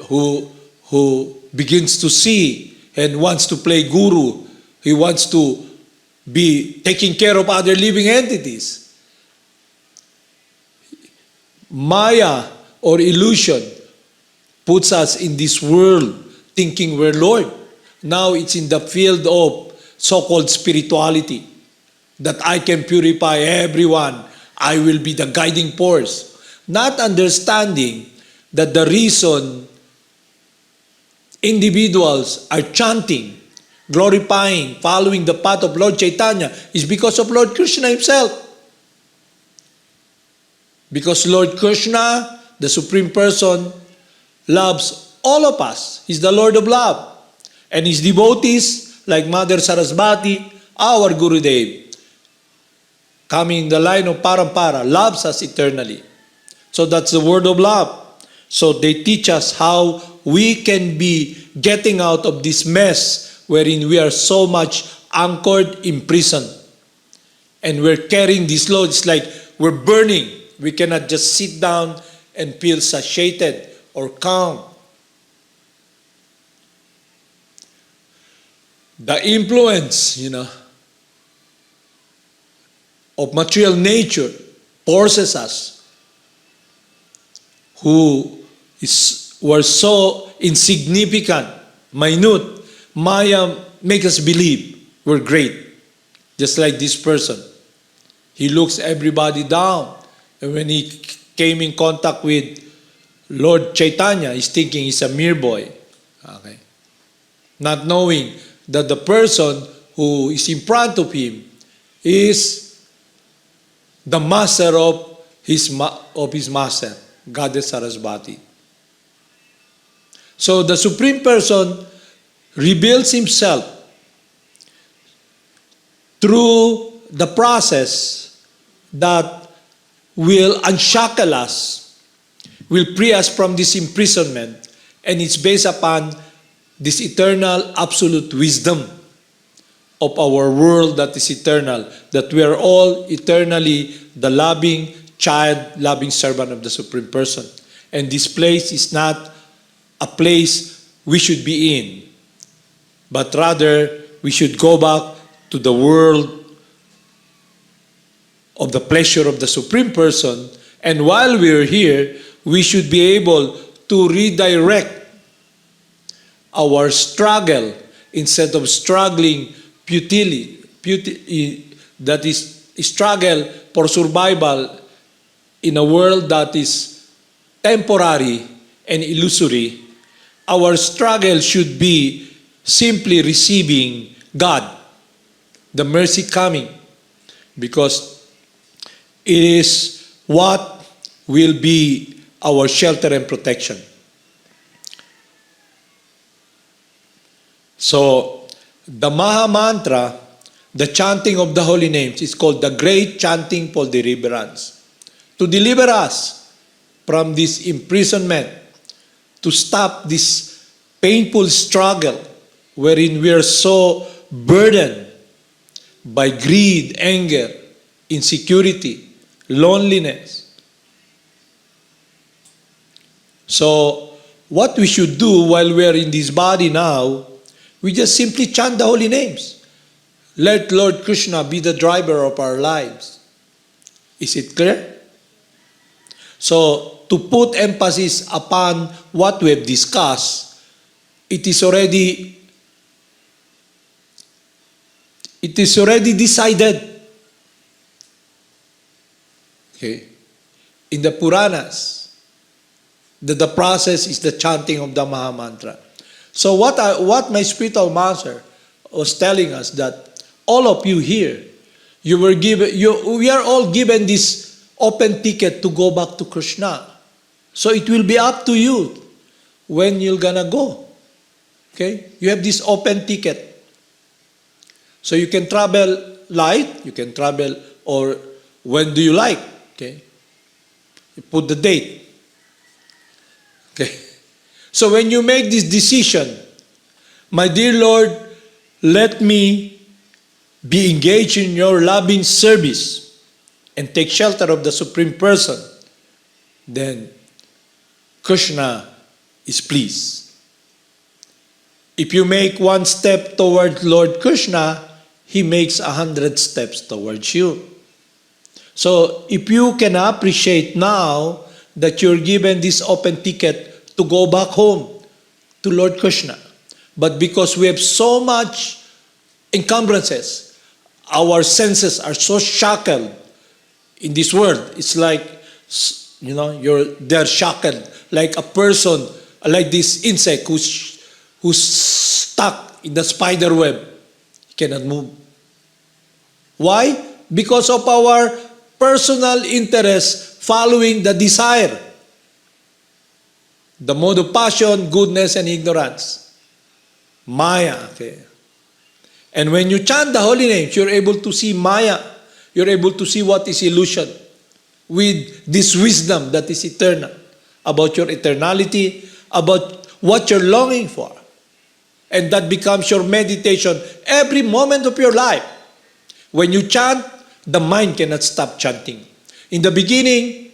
who begins to see and wants to play guru. He wants to be taking care of other living entities. Maya or illusion puts us in this world thinking we're Lord. Now it's in the field of so-called spirituality that I can purify everyone. I will be the guiding force. Not understanding that the reason individuals are chanting, glorifying, following the path of Lord Chaitanya is because of Lord Krishna himself. Because Lord Krishna, the Supreme Person, loves all of us. He's the Lord of love. And his devotees, like Mother Sarasvati, our Gurudev, coming in the line of Parampara, loves us eternally. So that's the word of love. So they teach us how we can be getting out of this mess wherein we are so much anchored in prison. And we're carrying this load. It's like we're burning. We cannot just sit down and feel satiated or calm. The influence, of material nature forces us who were so insignificant, minute. Maya make us believe we're great. Just like this person. He looks everybody down. And when he came in contact with Lord Chaitanya, he's thinking he's a mere boy. Okay. Not knowing that the person who is in front of him is the master of his master, Goddess Sarasvati. So the Supreme Person reveals himself through the process that will unshackle us, will free us from this imprisonment, and it's based upon this eternal absolute wisdom of our world that is eternal, that we are all eternally the loving child, loving servant of the Supreme Person. And this place is not a place we should be in, but rather we should go back to the world of the pleasure of the Supreme Person. And while we're here, we should be able to redirect our struggle instead of struggling that is struggle for survival in a world that is temporary and illusory. Our struggle should be simply receiving God, the mercy coming, because it is what will be our shelter and protection. So, the Maha Mantra, the chanting of the holy names, is called the great chanting for deliverance. To deliver us from this imprisonment, to stop this painful struggle wherein we are so burdened by greed, anger, insecurity, loneliness. So, what we should do while we are in this body now, we just simply chant the holy names. Let Lord Krishna be the driver of our lives. Is it clear? So, to put emphasis upon what we have discussed, it is already decided. Okay? In the Puranas, that the process is the chanting of the Maha Mantra. So what my spiritual master was telling us, that all of you here, we are all given this open ticket to go back to Krishna. So it will be up to you when you're gonna go. Okay? You have this open ticket. So you can travel light, you can travel, or when do you like? Okay? You put the date. Okay? So when you make this decision, my dear Lord, let me be engaged in your loving service and take shelter of the Supreme Person, then Krishna is pleased. If you make one step toward Lord Krishna, He makes 100 steps towards you. So if you can appreciate now that you're given this open ticket to go back home to Lord Krishna. But because we have so much encumbrances, our senses are so shackled in this world. It's like, they're shackled like a person, like this insect who's stuck in the spider web. He cannot move. Why? Because of our personal interest following the desire. The mode of passion, goodness, and ignorance. Maya. Okay. And when you chant the holy names, you're able to see Maya. You're able to see what is illusion with this wisdom that is eternal, about your eternality, about what you're longing for. And that becomes your meditation every moment of your life. When you chant, the mind cannot stop chanting. In the beginning,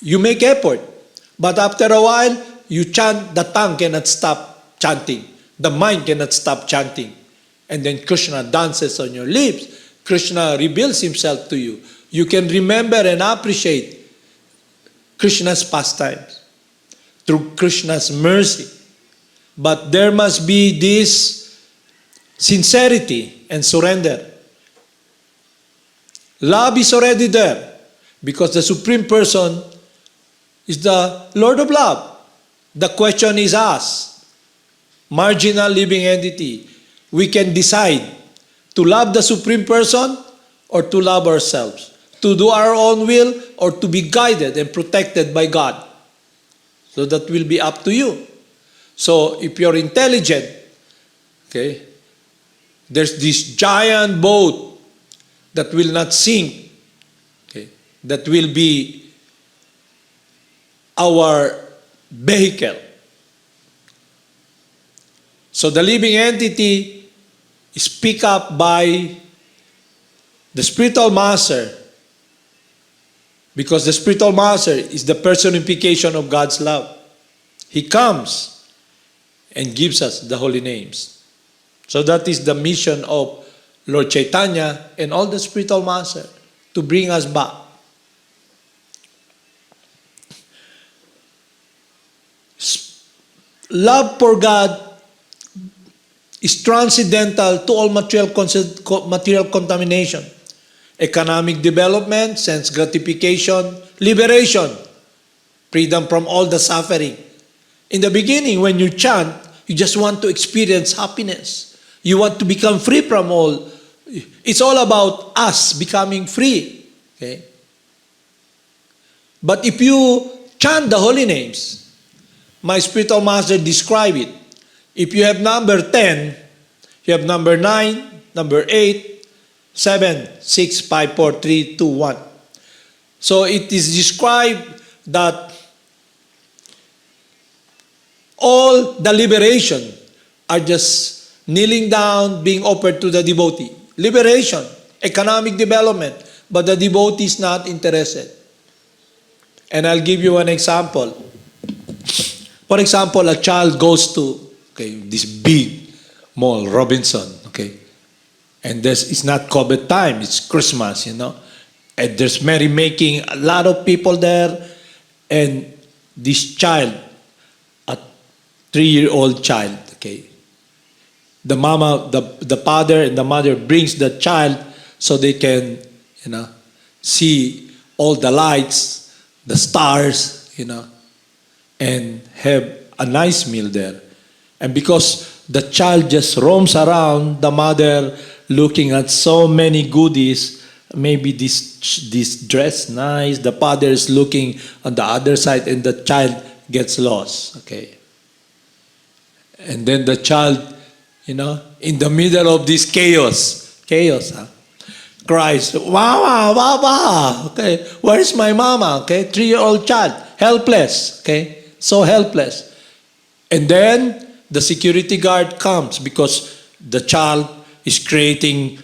you make effort. But after a while, you chant, the tongue cannot stop chanting. The mind cannot stop chanting. And then Krishna dances on your lips. Krishna reveals himself to you. You can remember and appreciate Krishna's pastimes through Krishna's mercy. But there must be this sincerity and surrender. Love is already there because the Supreme Person is the Lord of Love. The question is us, marginal living entity. We can decide to love the Supreme Person or to love ourselves, to do our own will or to be guided and protected by God. So that will be up to you. So if you're intelligent, okay, there's this giant boat that will not sink, okay, that will be our vehicle. So the living entity is picked up by the spiritual master, because the spiritual master is the personification of God's love. He comes and gives us the holy names. So that is the mission of Lord Chaitanya and all the spiritual master, to bring us back. Love for God is transcendental to all material contamination, economic development, sense gratification, liberation, freedom from all the suffering. In the beginning, when you chant, you just want to experience happiness. You want to become free from all. It's all about us becoming free. Okay? But if you chant the holy names, my spiritual master described it. If you have number 10, you have number 9, number 8, 7, 6, 5, 4, 3, 2, 1. So it is described that all the liberation are just kneeling down, being offered to the devotee. Liberation, economic development, but the devotee is not interested. And I'll give you an example. For example, a child goes to this big mall, Robinson, and it's not COVID time, it's Christmas, and there's merrymaking, a lot of people there, and this child, a 3-year-old child, the mama, the father and the mother brings the child so they can, see all the lights, the stars, and have a nice meal there. And because the child just roams around, the mother looking at so many goodies, maybe this dress nice, the father is looking on the other side and the child gets lost, And then the child, in the middle of this chaos, cries, "Mama, Baba!" Where's my mama? 3-year-old child, helpless, so helpless. And then the security guard comes because the child is creating,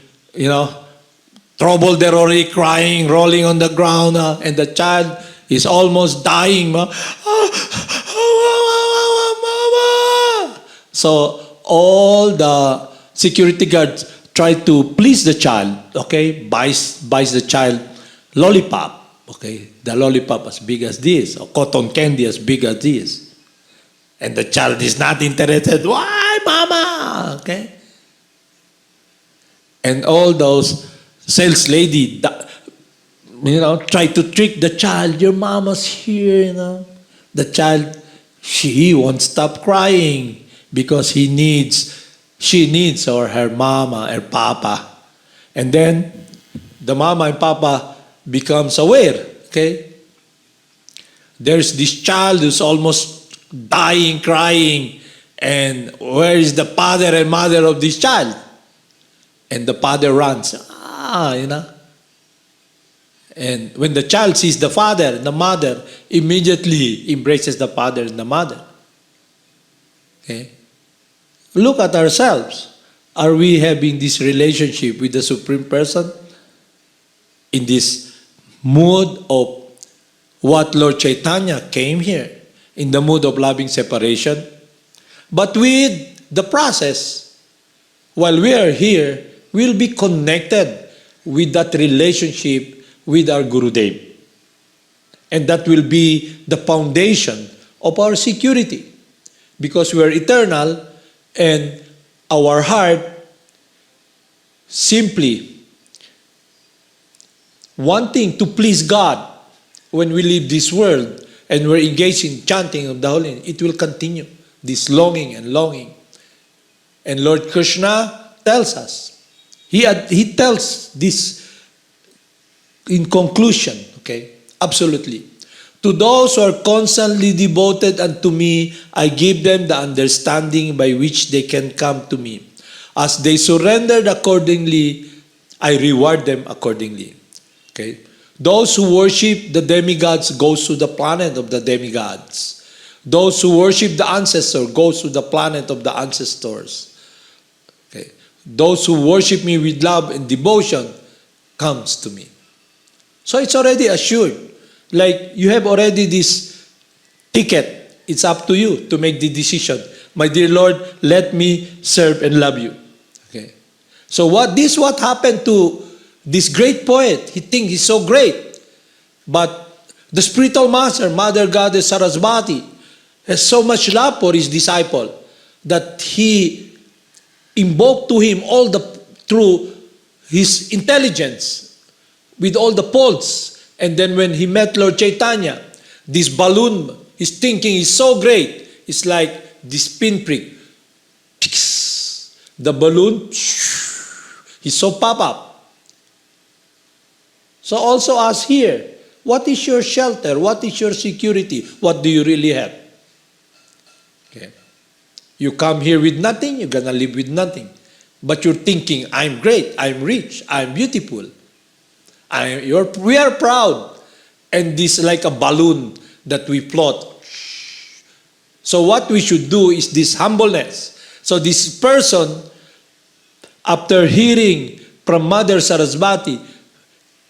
trouble. They're already crying, rolling on the ground, and the child is almost dying. So all the security guards try to please the child, buys the child lollipop, Okay, the lollipop as big as this, or cotton candy as big as this. And the child is not interested. Why, mama? Okay. And all those sales lady, try to trick the child. Your mama's here, The child, he won't stop crying because she needs or her mama or papa. And then the mama and papa becomes aware, okay? There's this child who's almost dying, crying, and where is the father and mother of this child? And the father runs, And when the child sees the father, the mother immediately embraces the father and the mother. Okay? Look at ourselves. Are we having this relationship with the Supreme Person? In this mood of what Lord Chaitanya came here, in the mood of loving separation. But with the process, while we are here, we'll be connected with that relationship with our Gurudev. And that will be the foundation of our security. Because we are eternal and our heart simply wanting to please God when we leave this world and we're engaged in chanting of the holy name, it will continue, this longing and longing. And Lord Krsna tells us, he tells this in conclusion, okay, absolutely. To those who are constantly devoted unto me, I give them the understanding by which they can come to me. As they surrendered accordingly, I reward them accordingly. Okay? Those who worship the demigods goes to the planet of the demigods. Those who worship the ancestor goes to the planet of the ancestors. Okay? Those who worship me with love and devotion comes to me. So it's already assured. Like you have already this ticket. It's up to you to make the decision. My dear Lord, let me serve and love you. Okay. So what happened to this great poet? He thinks he's so great. But the spiritual master, Mother Goddess Sarasvati, has so much love for his disciple that he invoked to him all through his intelligence, with all the pulse. And then when he met Lord Chaitanya, this balloon, his thinking is so great. It's like this pinprick. The balloon, he so pop up. So also us here, what is your shelter? What is your security? What do you really have? Okay. You come here with nothing, you're gonna live with nothing. But you're thinking, I'm great, I'm rich, I'm beautiful. We are proud. And this is like a balloon that we plot. So what we should do is this humbleness. So this person, after hearing from Mother Sarasvati,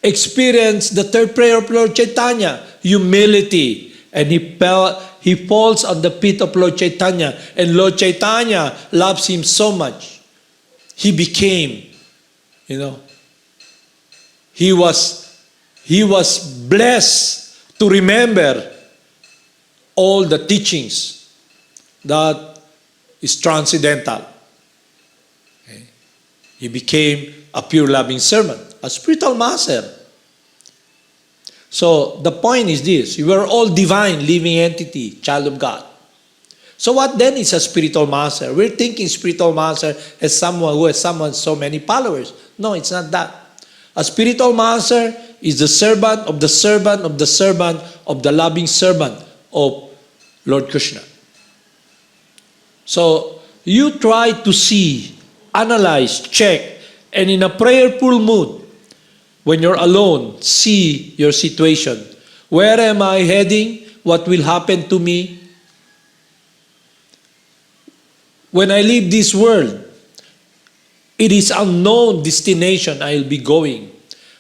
experienced the third prayer of Lord Chaitanya, humility. And he falls on the feet of Lord Chaitanya. And Lord Chaitanya loves him so much. He became, he was blessed to remember all the teachings that is transcendental. Okay. He became a pure loving servant, a spiritual master. So the point is this: we are all divine, living entity, child of God. So what then is a spiritual master? We're thinking spiritual master as someone who has so many followers. No, it's not that. A spiritual master is the servant of the servant of the servant of the loving servant of Lord Krsna. So you try to see, analyze, check, and in a prayerful mood, when you're alone, see your situation. Where am I heading? What will happen to me? When I leave this world, it is unknown destination I'll be going.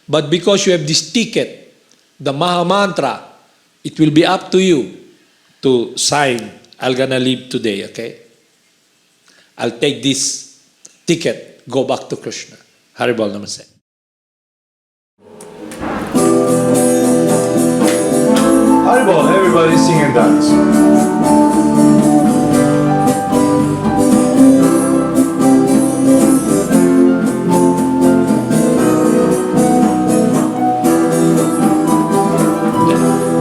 But because you have this ticket, the Maha Mantra, it will be up to you to sign, I'm gonna leave today, okay? I'll take this ticket, go back to Krishna. Haribol Namaste. Haribol, everybody sing and dance.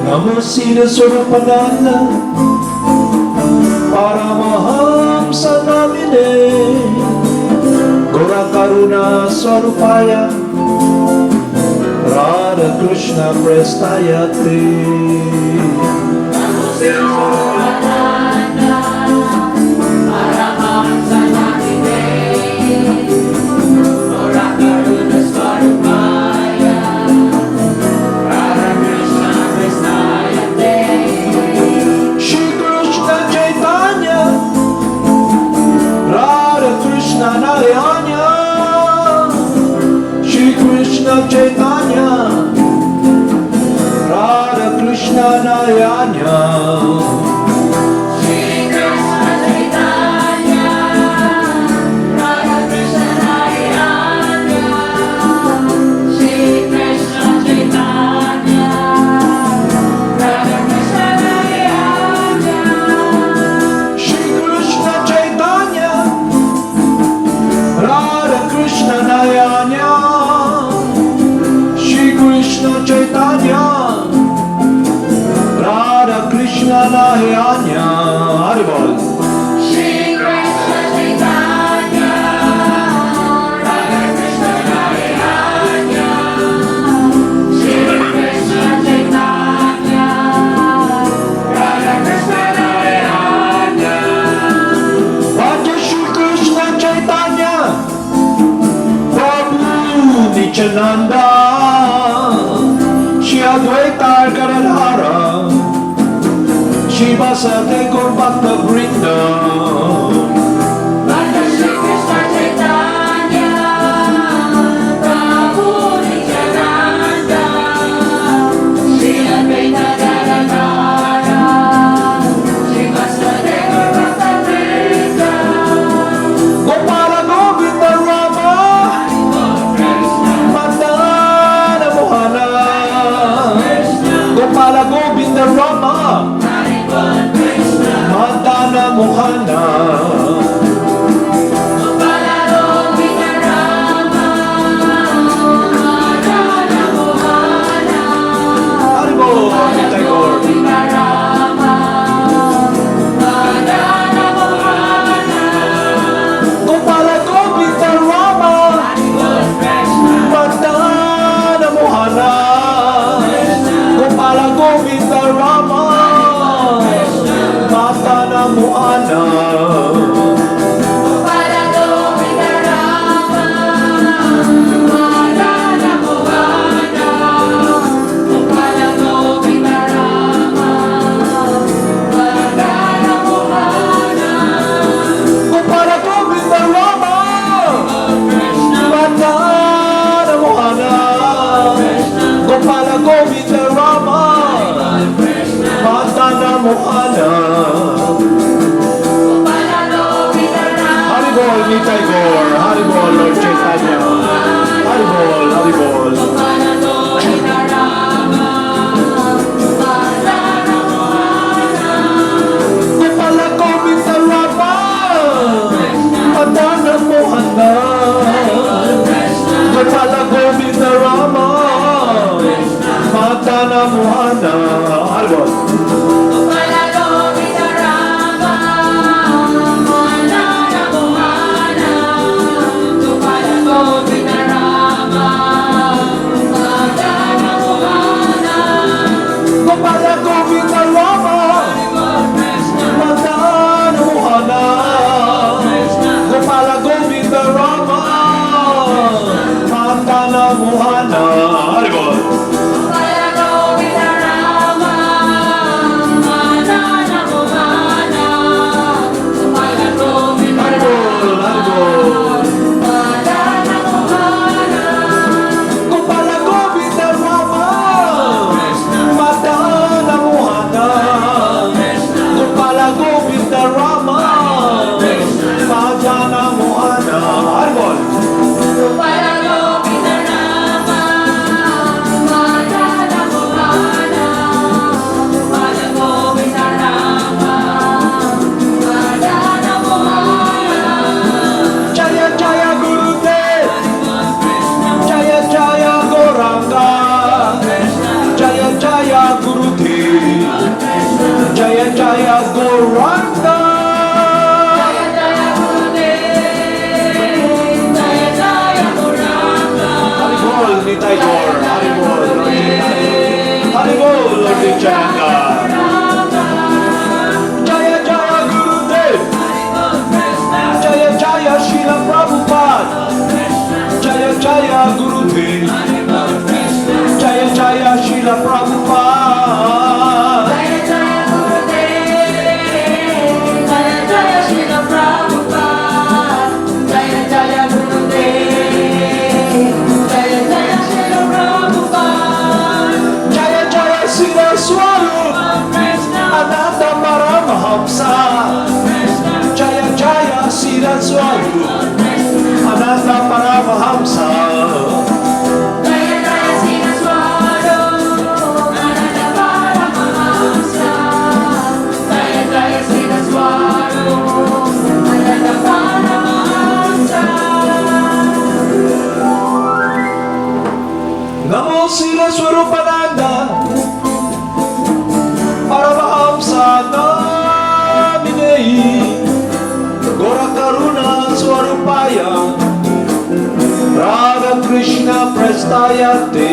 Namo Siddhaswarupananda, Paramahamsa Namine, Gora Karuna Swarupaya, Radha Krishna Prestayate. Siddhaswarupananda, Paramahamsa Namine, Gora Karuna Swarupaya, Radha Krishna Prestayate. Shri Krishna Chaitanya, Radha Krishna Narayana, Shri Krishna Chaitanya, Radha Krishna Narayana. Shri Krishna Chaitanya, Radha Krishna Narayana, Shri Krishna Chaitanya, Radha Krishna Narayana. Shri Krishna Chaitanya, Radha Krishna Narayana, Shri Krishna Chaitanya, Radha Krishna Narayana. Haribol. Shri Krishna Chaitanya, Radha Krishna Narayana, Shri Krishna Chaitanya, Radha Krishna Narayana. Raja Shri Krishna Chaitanya, Prabhu Nityananda, Shri Advaita Gadadhara, Shri Vasudeva Gaur Bhakta Vrinda. Raja Shri Krishna Chaitanya, Prabhu Nityananda, Shri Advaita Gadadhara, Shri Vasudeva Gaur Bhakta Vrinda. Gopala Govinda Rama, Madana Mohana, Gopala Govinda Rama, Madana Mohana. Haribol, Tagore. Gopala Govinda Rama, Madana Mohana, Gopala Govinda Rama, Madana Mohana. Gopala Govinda Rama, Madana Mohana, Gopala Govinda Rama, Madana Mohana. Haribol, Nitai Gaur, Haribol, Lord Chaitanya, Haribol, Haribol. Gopala Govinda Rama, Madana Mohana, Gopala Govinda Rama, Madana Mohana. Haribol. Gopala Govinda Rama, Madana Mohana, Gopala Govinda Rama, Madana Mohana. Haribol. Haribol, Haribol. Gopala Govinda Rama, Madana Mohana, Gopala Govinda Rama, Madana Mohana. Haribol. Paramahamsa. Jaya Jaya Siddhaswarupananda Paramahamsa. Jaya Jaya Siddhaswarupananda Paramahamsa. Namo Siddhaswarupananda Paramahamsa Namine Gora Karuna Swarupaya Radha Krishna Prestayate